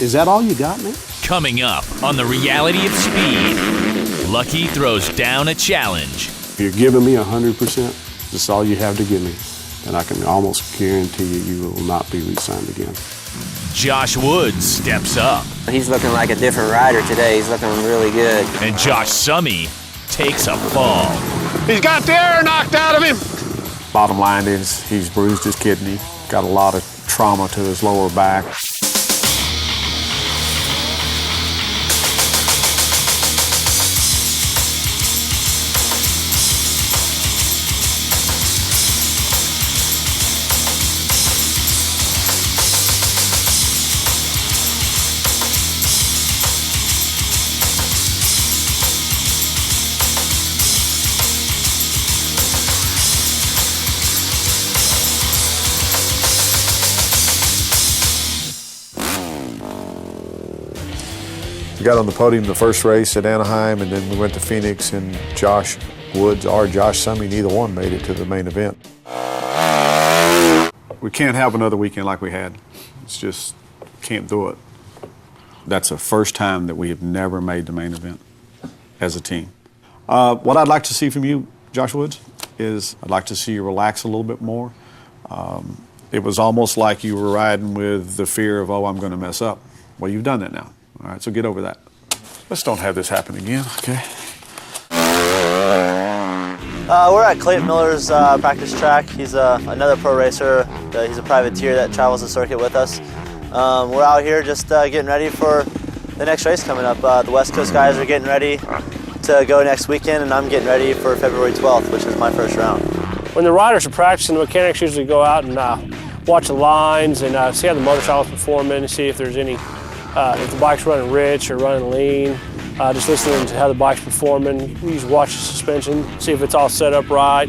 Is that all you got, man? Coming up on The Reality of Speed, Lucky throws down a challenge. If you're giving me 100%, that's all you have to give me, then I can almost guarantee you will not be re-signed again. Josh Woods steps up. He's looking like a different rider today. He's looking really good. And Josh Summey takes a fall. He's got the air knocked out of him. Bottom line is he's bruised his kidney, got a lot of trauma to his lower back. We got on the podium the first race at Anaheim, and then we went to Phoenix, and Josh Woods or Josh Summey, neither one made it to the main event. We can't have another weekend like we had. It's just, can't do it. That's the first time that we have never made the main event as a team. What I'd like to see from you, Josh Woods, is I'd like to see you relax a little bit more. It was almost like you were riding with the fear of, oh, I'm going to mess up. Well, you've done that now. All right, so get over that. Let's don't have this happen again, okay? We're at Clayton Miller's practice track. He's another pro racer. He's a privateer that travels the circuit with us. We're out here just getting ready for the next race coming up. The West Coast guys are getting ready to go next weekend, and I'm getting ready for February 12th, which is my first round. When the riders are practicing, the mechanics usually go out and watch the lines and see how the motorcycle's performing and see if there's any if the bike's running rich or running lean, just listening to how the bike's performing. We usually watch the suspension, see if it's all set up right,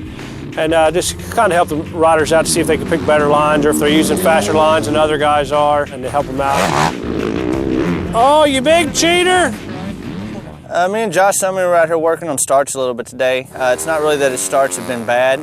and just kind of help the riders out to see if they can pick better lines or if they're using faster lines than other guys are, and to help them out. Oh, you big cheater! Me and Josh Summey were out here working on starts a little bit today. It's not really that his starts have been bad.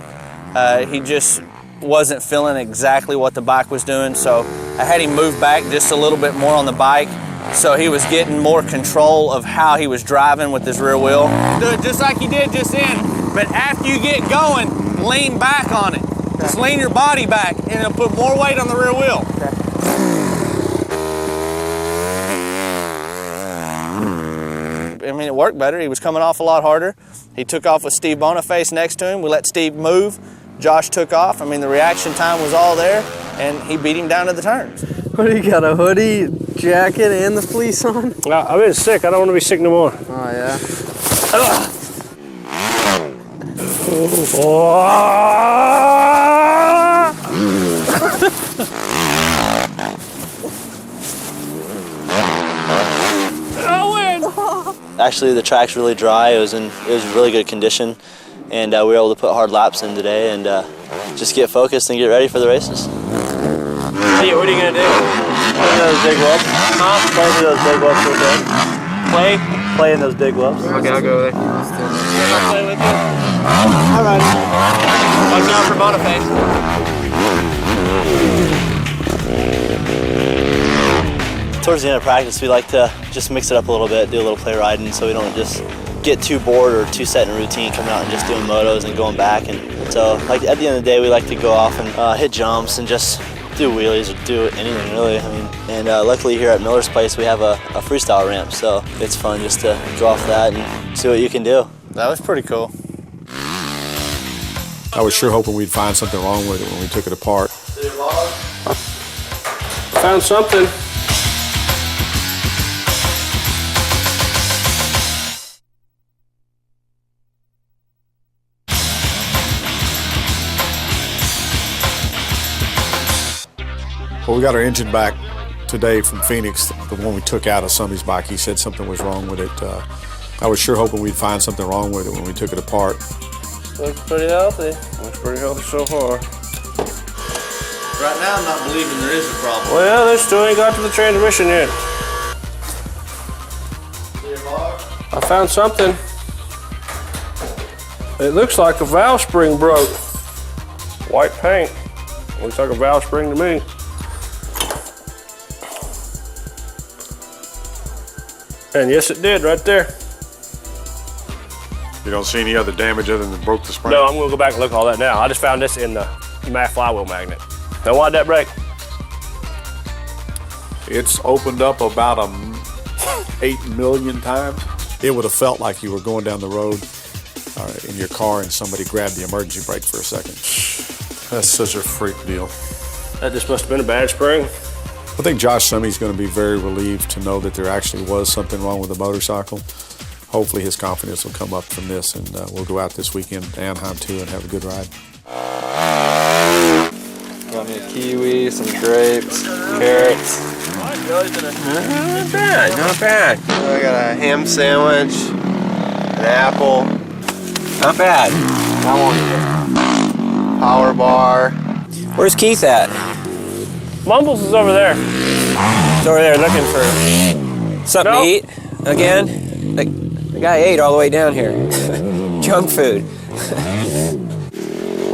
He just wasn't feeling exactly what the bike was doing, so I had him move back just a little bit more on the bike so he was getting more control of how he was driving with his rear wheel. Do it just like he did just then, but after you get going, lean back on it. Just lean your body back and it'll put more weight on the rear wheel. I mean, it worked better. He was coming off a lot harder. He took off with Steve Boniface next to him. We let Steve move. Josh took off. I mean, the reaction time was all there, and he beat him down to the turns. What do you got, a hoodie, jacket, and the fleece on? I've been sick. I don't want to be sick no more. Oh, yeah? Actually, the track's really dry. It was really good condition, and we were able to put hard laps in today and just get focused and get ready for the races. Hey, what are you gonna do? Play those big whoops. Huh? Play through those big whoops real quick. Play in those big whoops. Okay, I'll go there. I'll play with you. All right. Watch out for Boniface. Towards the end of practice, we like to just mix it up a little bit, do a little play riding, so we don't just get too bored or too set in a routine coming out and just doing motos and going back. And so, like at the end of the day, we like to go off and hit jumps and just do wheelies or do anything really. I mean, and luckily here at Miller's place, we have a freestyle ramp, so it's fun just to go off that and see what you can do. That was pretty cool. I was sure hoping we'd find something wrong with it when we took it apart. Found something. Well, we got our engine back today from Phoenix, the one we took out of Summey's bike. He said something was wrong with it. I was sure hoping we'd find something wrong with it when we took it apart. Looks pretty healthy. Looks pretty healthy so far. Right now, I'm not believing there is a problem. Well, they still ain't got to the transmission yet. I found something. It looks like a valve spring broke. White paint. Looks like a valve spring to me. And yes, it did right there. You don't see any other damage other than broke the spring? No, I'm gonna go back and look at all that now. I just found this in the flywheel magnet. Don't want that brake. It's opened up about 8 million times. It would have felt like you were going down the road in your car and somebody grabbed the emergency brake for a second. That's such a freak deal. That just must have been a bad spring. I think Josh Summey's going to be very relieved to know that there actually was something wrong with the motorcycle. Hopefully his confidence will come up from this, and we'll go out this weekend to Anaheim too and have a good ride. Got me a kiwi, some grapes, carrots. Not bad, not bad. I got a ham sandwich, an apple. Not bad. I want it. Power bar. Where's Keith at? Mumbles is over there. He's over there looking for something to eat again. The guy ate all the way down here. Junk food.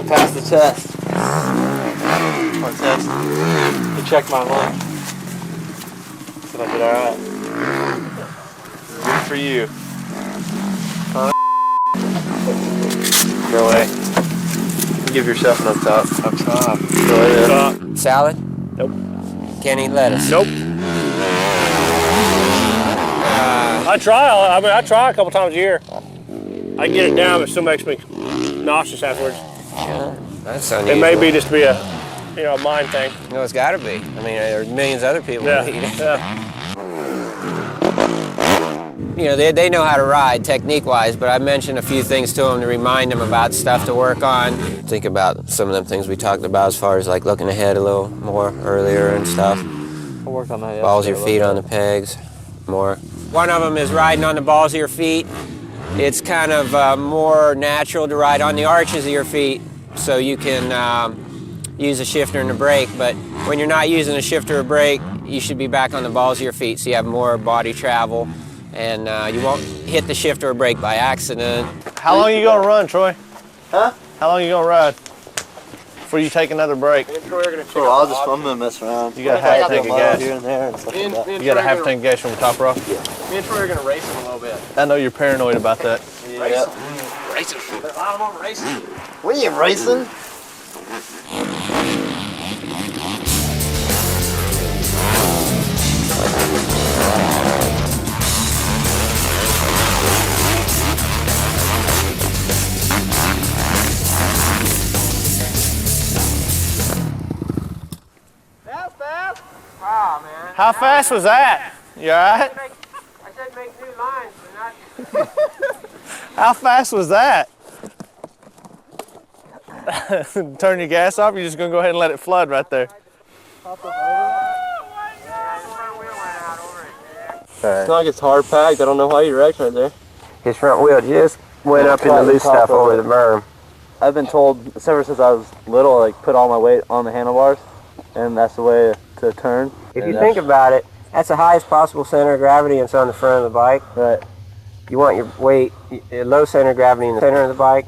Pass the test. What test? You checked my lunch. Said I did all right. Good for you. Go away. Give yourself an up top. Up top. Go ahead. Salad? Nope. Can't eat lettuce? Nope. I try a couple times a year. I get it down, but it still makes me nauseous afterwards. Yeah, that's unusual. It may be just be a mind thing. No, it's got to be. I mean, there's millions of other people who eat it. Yeah. You know, they know how to ride technique-wise, but I mentioned a few things to them to remind them about stuff to work on. Think about some of them things we talked about as far as like looking ahead a little more earlier and stuff. I worked on that. Balls of your feet on the pegs, more. One of them is riding on the balls of your feet. It's kind of more natural to ride on the arches of your feet, so you can use a shifter and a brake, but when you're not using a shifter or brake, you should be back on the balls of your feet so you have more body travel, and you won't hit the shifter or brake by accident. How long are you gonna run, Troy? Huh? How long are you gonna ride before you take another break? I'm gonna mess around. You got a half tank of gas. Here and there and stuff like that. You got a half tank of gas from the top row? Me and Troy are gonna race him a little bit. I know you're paranoid about that. Yeah. Racing. I'm racing. We ain't racing. Wow, man. How fast was that? You all right? I said make new lines, but not. How fast was that? Turn your gas off, you're just gonna go ahead and let it flood right there. It's not like it's hard packed. I don't know how you wrecked right there. His front wheel just went up in the loose stuff over the berm. I've been told ever since I was little, like put all my weight on the handlebars, and that's the way to turn. If you think about it, that's the highest possible center of gravity, and it's on the front of the bike. Right. You want your weight, low center of gravity in the center of the bike.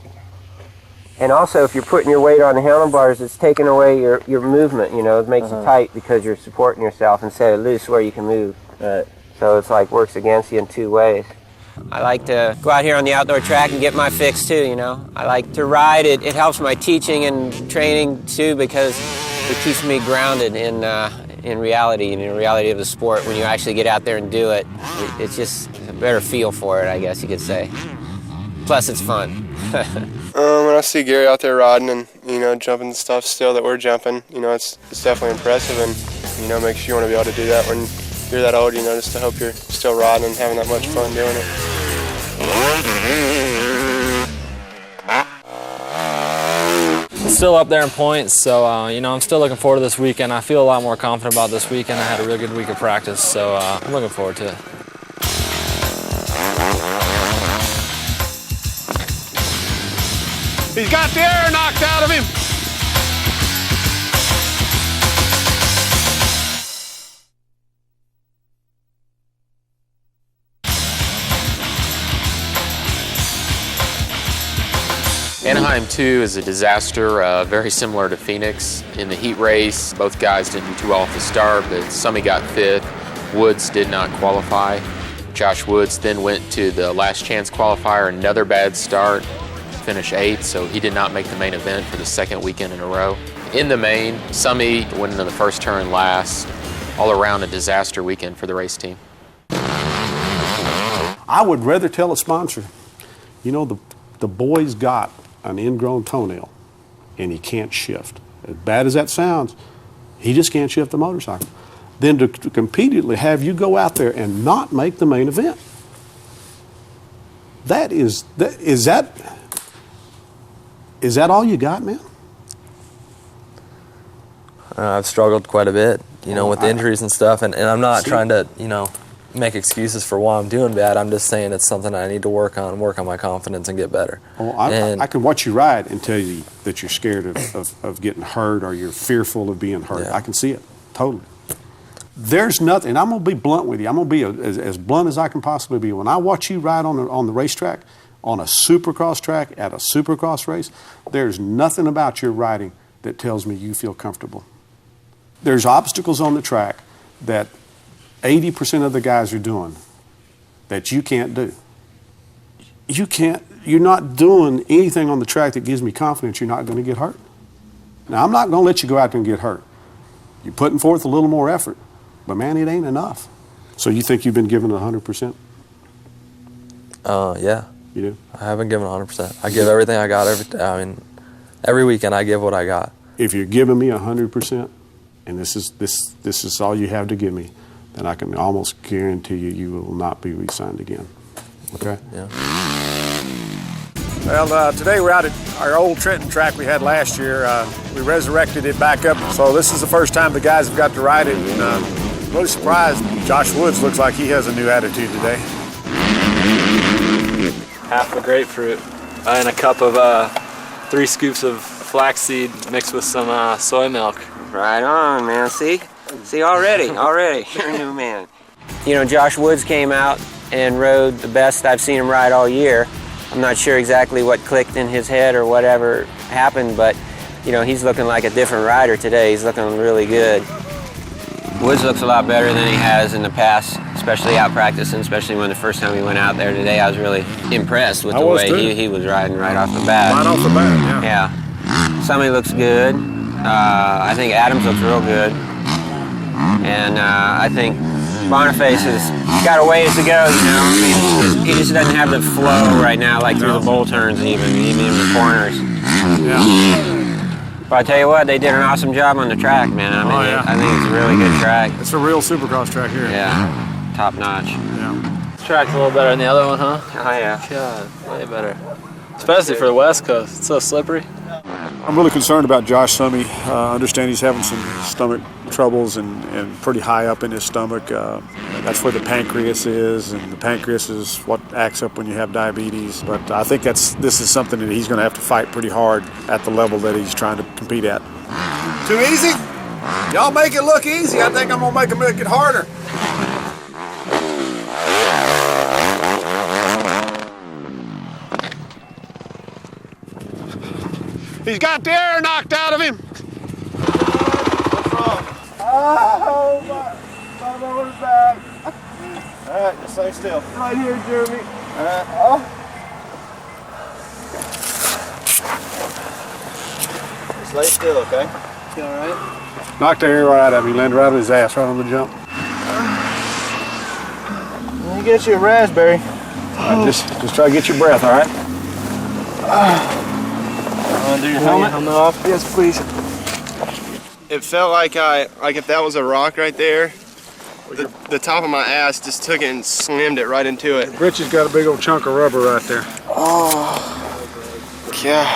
And also, if you're putting your weight on the handlebars, it's taking away your movement, you know. It makes it tight because you're supporting yourself instead of loose where you can move. Right. So it's like works against you in two ways. I like to go out here on the outdoor track and get my fix too, you know. I like to ride. It helps my teaching and training too because it keeps me grounded in reality and in the reality of the sport. When you actually get out there and do it, it's just a better feel for it, I guess you could say. Plus, it's fun. When I see Gary out there riding and, you know, jumping stuff still that we're jumping, you know, it's definitely impressive, and, you know, makes you want to be able to do that when you're that old, you know, just to hope you're still riding and having that much fun doing it. Still up there in points, so, you know, I'm still looking forward to this weekend. I feel a lot more confident about this weekend. I had a really good week of practice, so I'm looking forward to it. He's got the air knocked out of him. Anaheim 2 is a disaster, very similar to Phoenix. In the heat race, both guys didn't do too well off the start, but Summey got fifth. Woods did not qualify. Josh Woods then went to the last chance qualifier, another bad start, finished 8th, so he did not make the main event for the second weekend in a row. In the main, Summy winning in the first turn last, all around a disaster weekend for the race team. I would rather tell a sponsor, you know, the boy's got an ingrown toenail and he can't shift. As bad as that sounds, he just can't shift the motorcycle. Then to competently have you go out there and not make the main event. Is that all you got, man? I've struggled quite a bit, you know, with injuries and stuff, and I'm not trying to, you know, make excuses for why I'm doing bad. I'm just saying it's something I need to work on my confidence and get better. Well, I can watch you ride and tell you that you're scared of getting hurt or you're fearful of being hurt. Yeah. I can see it, totally. There's nothing, and I'm going to be blunt with you. I'm going to be as blunt as I can possibly be. When I watch you ride on the racetrack, on a supercross track, at a supercross race, there's nothing about your riding that tells me you feel comfortable. There's obstacles on the track that 80% of the guys are doing that you can't do. You're not doing anything on the track that gives me confidence you're not going to get hurt. Now, I'm not going to let you go out there and get hurt. You're putting forth a little more effort, but man, it ain't enough. So you think you've been given 100%? Yeah. You do? I haven't given 100%. I give everything I got every weekend I give what I got. If you're giving me 100%, and this is all you have to give me, then I can almost guarantee you will not be re-signed again. Okay? Yeah. Well, today we're out at our old Trenton track we had last year. We resurrected it back up, so this is the first time the guys have got to ride it. And really surprised. Josh Woods looks like he has a new attitude today. Half a grapefruit and a cup of 3 scoops of flaxseed mixed with some soy milk. Right on, man. See already, you're a new man. You know, Josh Woods came out and rode the best I've seen him ride all year. I'm not sure exactly what clicked in his head or whatever happened, but you know, he's looking like a different rider today. He's looking really good. Woods looks a lot better than he has in the past, especially out practicing, especially when the first time he went out there today. I was really impressed with the way he was riding right off the bat. Right off the bat, yeah. Yeah. Somebody looks good. I think Adams looks real good. And I think Boniface has got a ways to go, you know. I mean, he just doesn't have the flow right now, like through the bowl turns even in the corners. Yeah. But I tell you what, they did an awesome job on the track, man. I mean, I think it's a really good track. It's a real supercross track here. Yeah, top notch. Yeah. This track's a little better than the other one, huh? Oh, yeah. God, way better. Especially for the West Coast. It's so slippery. I'm really concerned about Josh Summy. I understand he's having some stomach troubles and pretty high up in his stomach. That's where the pancreas is, and the pancreas is what acts up when you have diabetes. But I think this is something that he's going to have to fight pretty hard at the level that he's trying to compete at. Too easy? Y'all make it look easy. I think I'm going to make it harder. He's got the air knocked out of him. What's wrong? Oh, my lower's bad. All right, just stay still. Right here, Jeremy. All right. Oh. Just lay still, okay? You all right? Knocked the air right out of him. He landed right on his ass, right on the jump. Let me get you a raspberry. Right, just try to get your breath, all right? Do your helmet off? Yes, please. It felt like if that was a rock right there, the top of my ass just took it and slammed it right into it. Richie's got a big old chunk of rubber right there. Oh, yeah.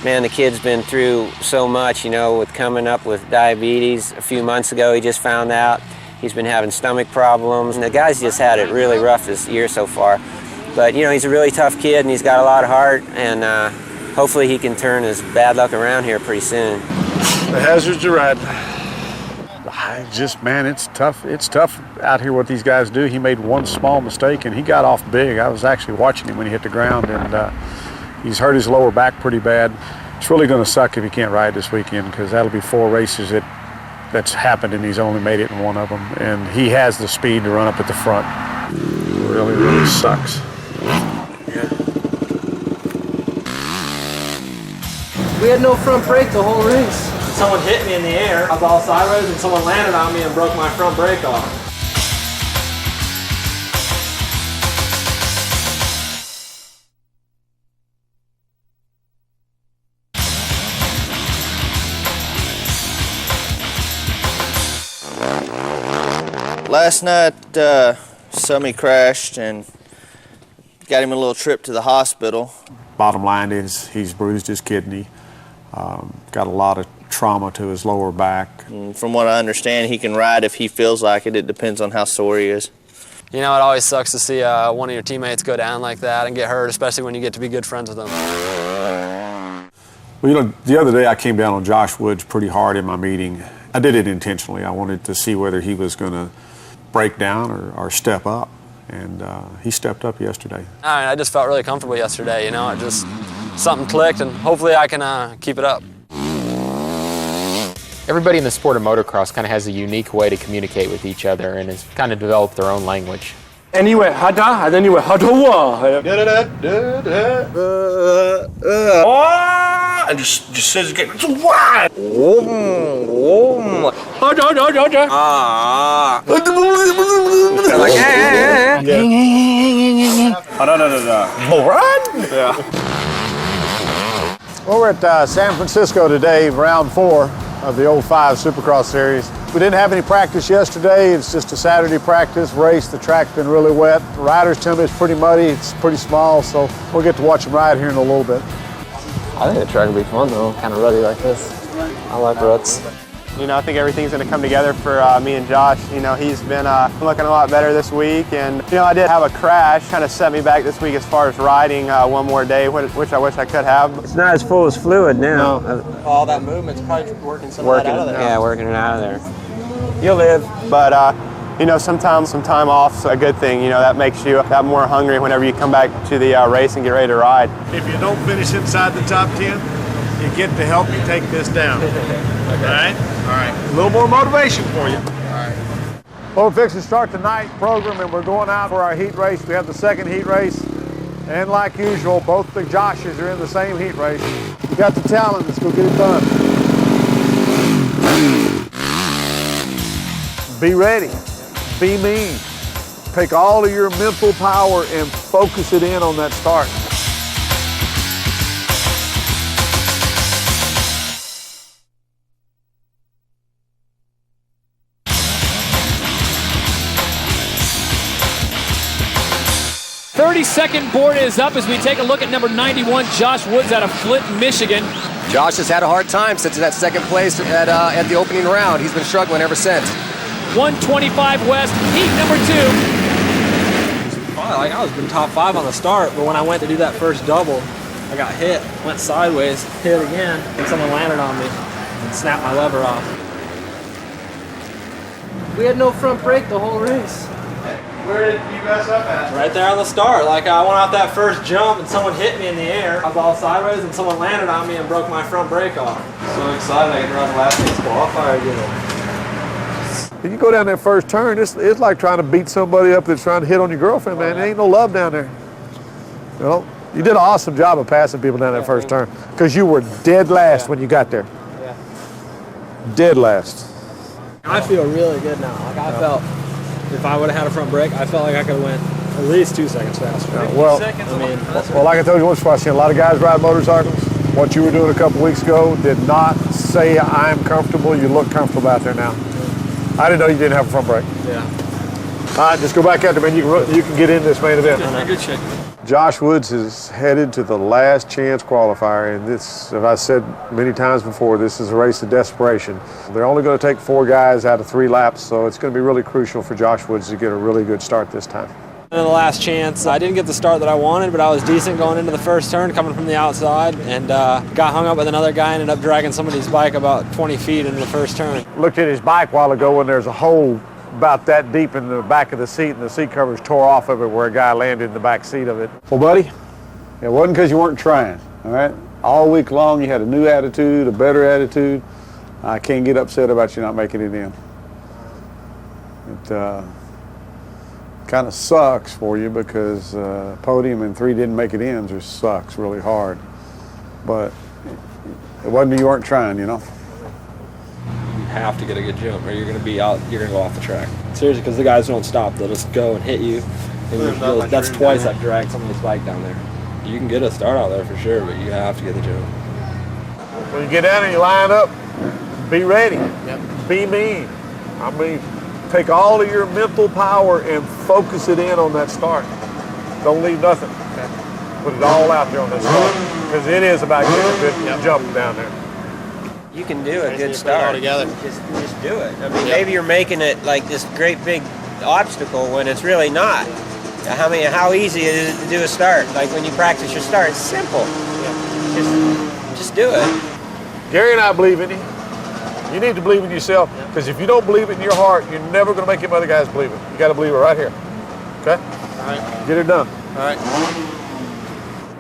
Man, the kid's been through so much, you know, with coming up with diabetes. A few months ago, he just found out he's been having stomach problems. And the guy's just had it really rough this year so far. But, you know, he's a really tough kid, and he's got a lot of heart, and hopefully he can turn his bad luck around here pretty soon. The hazards are right. Man, it's tough. It's tough out here what these guys do. He made one small mistake, and he got off big. I was actually watching him when he hit the ground, and he's hurt his lower back pretty bad. It's really going to suck if he can't ride this weekend, because that'll be 4 races that's happened, and he's only made it in one of them. And he has the speed to run up at the front. really, really sucks. We had no front brake the whole race. Someone hit me in the air. I was all sideways and someone landed on me and broke my front brake off. Last night, Summy crashed and got him a little trip to the hospital. Bottom line is he's bruised his kidney, got a lot of trauma to his lower back. And from what I understand, he can ride if he feels like it. It depends on how sore he is. You know, it always sucks to see one of your teammates go down like that and get hurt, especially when you get to be good friends with them. Well, you know, the other day I came down on Josh Woods pretty hard in my meeting. I did it intentionally. I wanted to see whether he was going to break down or step up, and he stepped up yesterday. I just felt really comfortable yesterday, you know, it just, something clicked, and hopefully I can keep it up. Everybody in the sport of motocross kind of has a unique way to communicate with each other and has kind of developed their own language. And you went hada, and then you went hadawa. And just says again, it's wide. Well, we're at San Francisco today, round 4 of the 05 Supercross Series. We didn't have any practice yesterday. It's just a Saturday practice race. The track's been really wet. The riders tell me it's pretty muddy. It's pretty small, so we'll get to watch them ride here in a little bit. I think the track will be fun though, kind of rutty like this. I like ruts. You know, I think everything's going to come together for me and Josh. You know, he's been looking a lot better this week, and you know, I did have a crash, kind of set me back this week as far as riding one more day, which I wish I could have. It's not as full as fluid now. No. All that movement's probably working some of that out of there. Yeah, working it out of there. You'll live, but you know, sometimes some time off's a good thing. You know, that makes you that more hungry whenever you come back to the race and get ready to ride. If you don't finish inside the top 10, you get to help me take this down. All right? All right. A little more motivation for you. All right. Well, we're fixing to start the night program, and we're going out for our heat race. We have the second heat race, and like usual, both the Joshes are in the same heat race. You got the talent. Let's go get it done. Be ready. Be mean. Take all of your mental power and focus it in on that start. Second board is up as we take a look at number 91, Josh Woods out of Flint, Michigan. Josh has had a hard time since that second place at the opening round. He's been struggling ever since. 125 West, heat number 2. Like I was in top 5 on the start, but when I went to do that first double, I got hit, went sideways, hit again, and someone landed on me and snapped my lever off. We had no front brake the whole race. Where did you mess up at? Right there on the start. Like I went off that first jump and someone hit me in the air. I was all sideways and someone landed on me and broke my front brake off. So excited I can run last week's qualifier again. When you go down that first turn, it's like trying to beat somebody up that's trying to hit on your girlfriend, man. There ain't no love down there. You know, you did an awesome job of passing people down that first turn because you were dead last when you got there. Yeah. Dead last. I feel really good now. Like I felt, if I would have had a front brake, I felt like I could have went at least 2 seconds faster. Well, like I told you once before, I've seen a lot of guys ride motorcycles. What you were doing a couple weeks ago did not say I'm comfortable. You look comfortable out there now. I didn't know you didn't have a front brake. Yeah. All right, just go back out there, man. You can get in this main event. Good shape. Josh Woods is headed to the last chance qualifier, and this, as I said many times before, this is a race of desperation. They're only going to take 4 guys out of 3 laps, so it's going to be really crucial for Josh Woods to get a really good start this time. In the last chance, I didn't get the start that I wanted, but I was decent going into the first turn, coming from the outside, and got hung up with another guy, ended up dragging somebody's bike about 20 feet into the first turn. Looked at his bike a while ago, and there's a hole about that deep in the back of the seat, and the seat covers tore off of it where a guy landed in the back seat of it. Well, buddy, it wasn't because you weren't trying, all right? All week long you had a new attitude, a better attitude. I can't get upset about you not making it in. kind of sucks for you because podium and 3 didn't make it in just sucks really hard. But it wasn't you weren't trying, you know. You have to get a good jump or you're going to be out, you're going to go off the track. Seriously, because the guys don't stop. They'll just go and hit you. And that's twice I've dragged somebody's bike down there. You can get a start out there for sure, but you have to get the jump. When you get down and you line up, be ready. Yep. Be mean. I mean, take all of your mental power and focus it in on that start. Don't leave nothing. Okay. Put it all out there on that start. Because it is about getting a good jump down there. You can do a good start. Just do it. I mean, maybe you're making it like this great big obstacle when it's really not. How easy it is to do a start. Like when you practice your start, it's simple. Just do it. Gary and I believe in you. You need to believe in yourself, because if you don't believe it in your heart, you're never going to make them other guys believe it. You got to believe it right here. Okay? All right. Get it done. All right.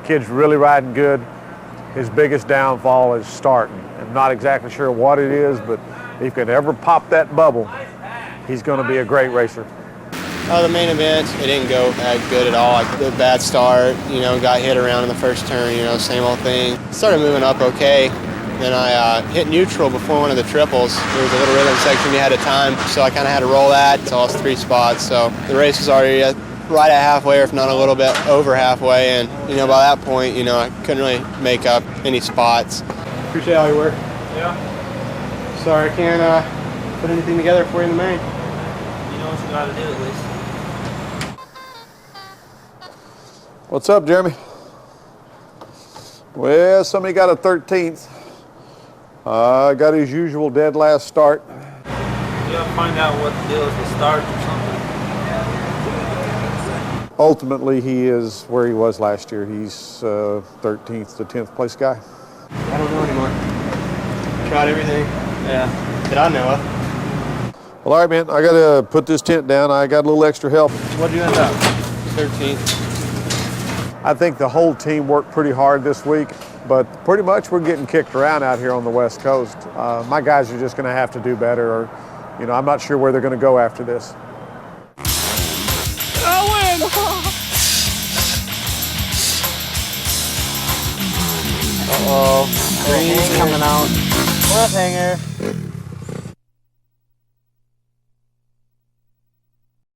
Kid's really riding good. His biggest downfall is starting. I'm not exactly sure what it is, but if he can ever pop that bubble, he's going to be a great racer. The main event, it didn't go good at all. Like the bad start, got hit around in the first turn, same old thing. Started moving up okay. Then I hit neutral before one of the triples. There was a little rhythm section you had to time, so I kind of had to roll that. So I lost 3 spots. So the race was already right at halfway, or if not a little bit over halfway. And, by that point, I couldn't really make up any spots. Appreciate all your work. Yeah. Sorry I can't put anything together for you in the main. You know what you got to do at least. What's up, Jeremy? Well, somebody got a 13th. Got his usual dead last start. You gotta find out what the deal is with start or something. Ultimately, he is where he was last year. He's 13th to 10th place guy. I don't know anymore. Tried everything. Yeah. That I know of. Well, all right, man. I got to put this tent down. I got a little extra help. What'd you end up? 13th. I think the whole team worked pretty hard this week, but pretty much we're getting kicked around out here on the West Coast. My guys are just going to have to do better, or, I'm not sure where they're going to go after this. I win! Uh-oh. Green's coming out. Cliffhanger.